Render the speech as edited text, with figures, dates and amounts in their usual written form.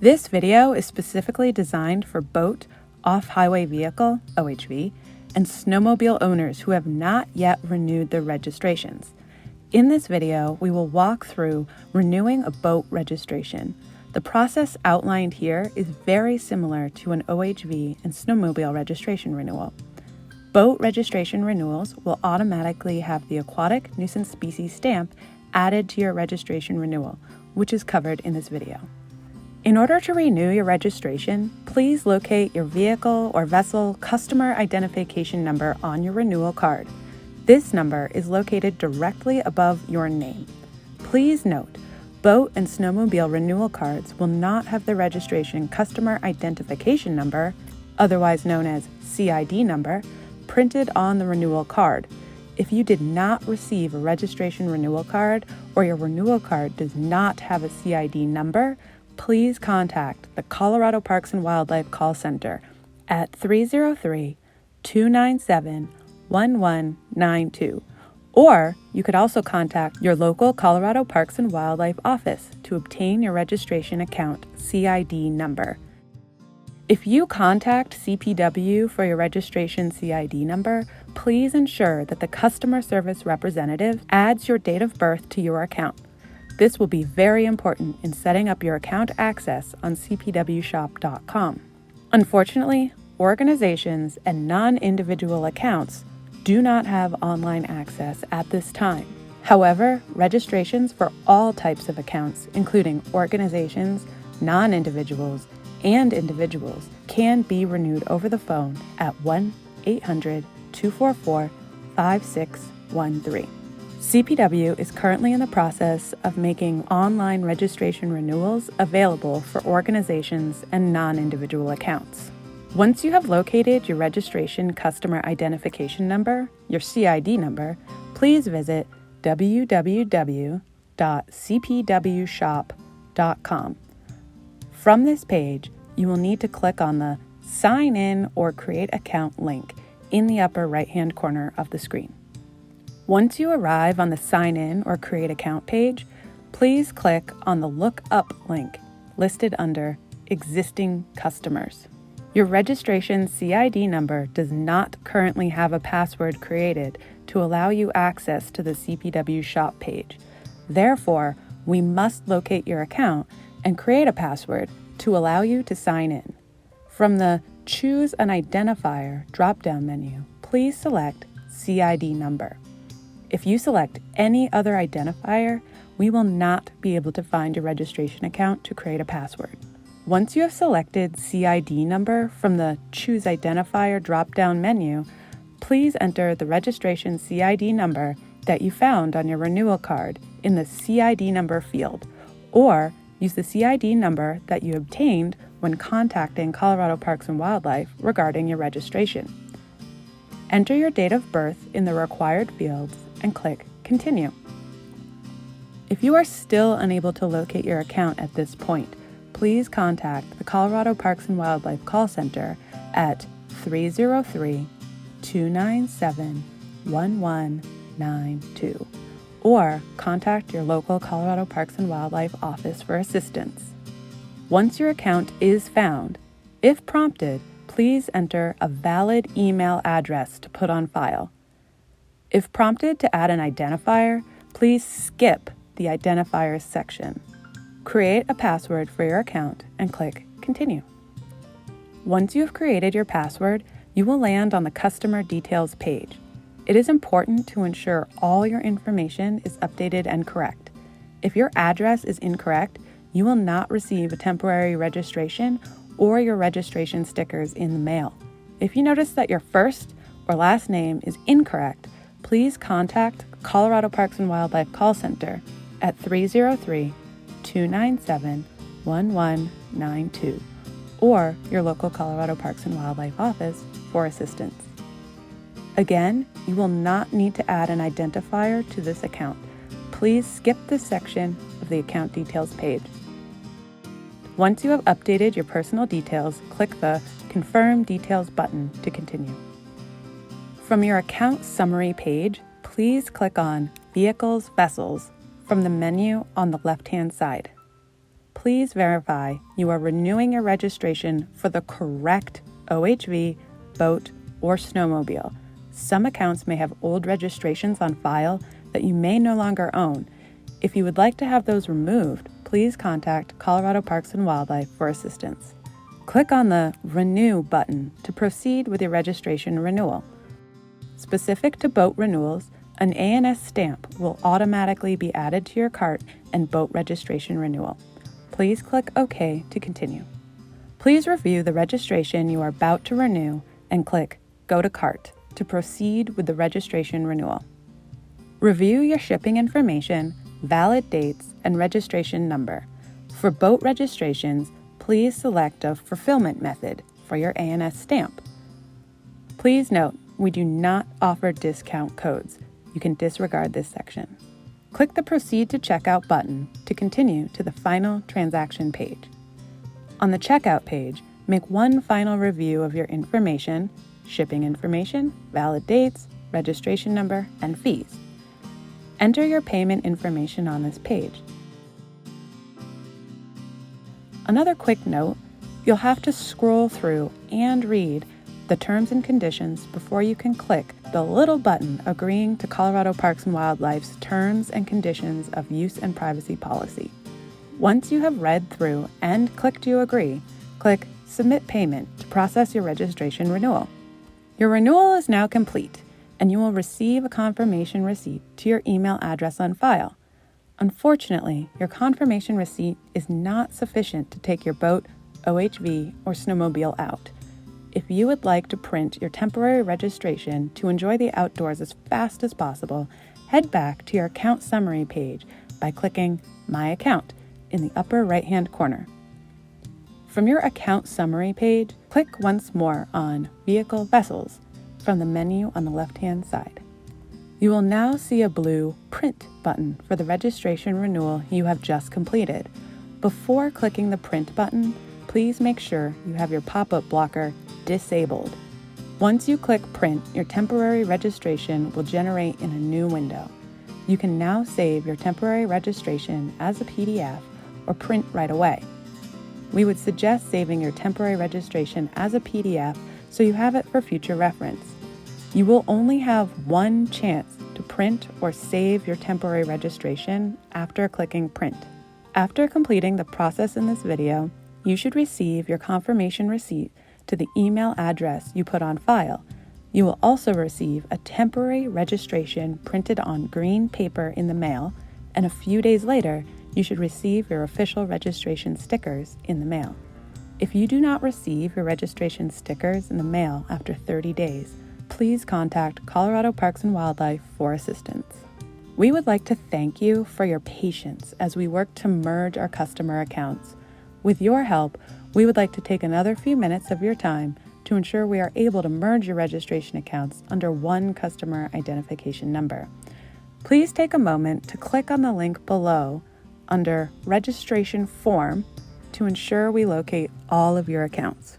This video is specifically designed for boat, off-highway vehicle, OHV, and snowmobile owners who have not yet renewed their registrations. In this video, we will walk through renewing a boat registration. The process outlined here is very similar to an OHV and snowmobile registration renewal. Boat registration renewals will automatically have the aquatic nuisance species stamp added to your registration renewal, which is covered in this video. In order to renew your registration, please locate your vehicle or vessel customer identification number on your renewal card. This number is located directly above your name. Please note, boat and snowmobile renewal cards will not have the registration customer identification number, otherwise known as CID number, printed on the renewal card. If you did not receive a registration renewal card or your renewal card does not have a CID number, please contact the Colorado Parks and Wildlife Call Center at 303-297-1192. Or you could also contact your local Colorado Parks and Wildlife office to obtain your registration account CID number. If you contact CPW for your registration CID number, please ensure that the customer service representative adds your date of birth to your account. This will be very important in setting up your account access on cpwshop.com. Unfortunately, organizations and non-individual accounts do not have online access at this time. However, registrations for all types of accounts, including organizations, non-individuals, and individuals, can be renewed over the phone at 1-800-244-5613. CPW is currently in the process of making online registration renewals available for organizations and non-individual accounts. Once you have located your registration customer identification number, your CID number, please visit www.cpwshop.com. From this page, you will need to click on the Sign In or Create Account link in the upper right-hand corner of the screen. Once you arrive on the Sign In or Create Account page, please click on the Look Up link listed under Existing Customers. Your registration CID number does not currently have a password created to allow you access to the CPW Shop page. Therefore, we must locate your account and create a password to allow you to sign in. From the Choose an Identifier drop-down menu, please select CID number. If you select any other identifier, we will not be able to find your registration account to create a password. Once you have selected CID number from the Choose Identifier drop-down menu, please enter the registration CID number that you found on your renewal card in the CID number field, or use the CID number that you obtained when contacting Colorado Parks and Wildlife regarding your registration. Enter your date of birth in the required fields and click Continue. If you are still unable to locate your account at this point, please contact the Colorado Parks and Wildlife Call Center at 303-297-1192 or contact your local Colorado Parks and Wildlife office for assistance. Once your account is found, if prompted, please enter a valid email address to put on file. If prompted to add an identifier, please skip the identifiers section. Create a password for your account and click Continue. Once you have created your password, you will land on the Customer Details page. It is important to ensure all your information is updated and correct. If your address is incorrect, you will not receive a temporary registration or your registration stickers in the mail. If you notice that your first or last name is incorrect, please contact Colorado Parks and Wildlife Call Center at 303-297-1192 or your local Colorado Parks and Wildlife office for assistance. Again, you will not need to add an identifier to this account. Please skip this section of the account details page. Once you have updated your personal details, click the Confirm Details button to continue. From your account summary page, please click on Vehicles, Vessels from the menu on the left-hand side. please verify you are renewing your registration for the correct OHV, boat, or snowmobile. Some accounts may have old registrations on file that you may no longer own. If you would like to have those removed, please contact Colorado Parks and Wildlife for assistance. Click on the Renew button to proceed with your registration renewal. Specific to boat renewals, an ANS stamp will automatically be added to your cart and boat registration renewal. Please click OK to continue. Please review the registration you are about to renew and click Go to Cart to proceed with the registration renewal. Review your shipping information, valid dates, and registration number. For boat registrations, please select a fulfillment method for your ANS stamp. Please note, we do not offer discount codes. You can disregard this section. Click the Proceed to Checkout button to continue to the final transaction page. On the checkout page, make one final review of your information, shipping information, valid dates, registration number, and fees. Enter your payment information on this page. Another quick note, you'll have to scroll through and read the terms and conditions before you can click the little button agreeing to Colorado Parks and Wildlife's terms and conditions of use and privacy policy. Once you have read through and clicked you agree, click Submit Payment to process your registration renewal. Your renewal is now complete, and you will receive a confirmation receipt to your email address on file. Unfortunately, your confirmation receipt is not sufficient to take your boat, OHV, or snowmobile out. If you would like to print your temporary registration to enjoy the outdoors as fast as possible, head back to your account summary page by clicking My Account in the upper right-hand corner. From your account summary page, click once more on Vehicle Vessels from the menu on the left-hand side. You will now see a blue Print button for the registration renewal you have just completed. Before clicking the Print button, please make sure you have your pop-up blocker disabled. Once you click Print, your temporary registration will generate in a new window. You can now save your temporary registration as a PDF or print right away. We would suggest saving your temporary registration as a PDF so you have it for future reference. You will only have one chance to print or save your temporary registration after clicking Print. After completing the process in this video, you should receive your confirmation receipt to the email address you put on file. You will also receive a temporary registration printed on green paper in the mail, and a few days later, you should receive your official registration stickers in the mail. If you do not receive your registration stickers in the mail after 30 days, please contact Colorado Parks and Wildlife for assistance. We would like to thank you for your patience as we work to merge our customer accounts. With your help, we would like to take another few minutes of your time to ensure we are able to merge your registration accounts under one customer identification number. Please take a moment to click on the link below under Registration Form to ensure we locate all of your accounts.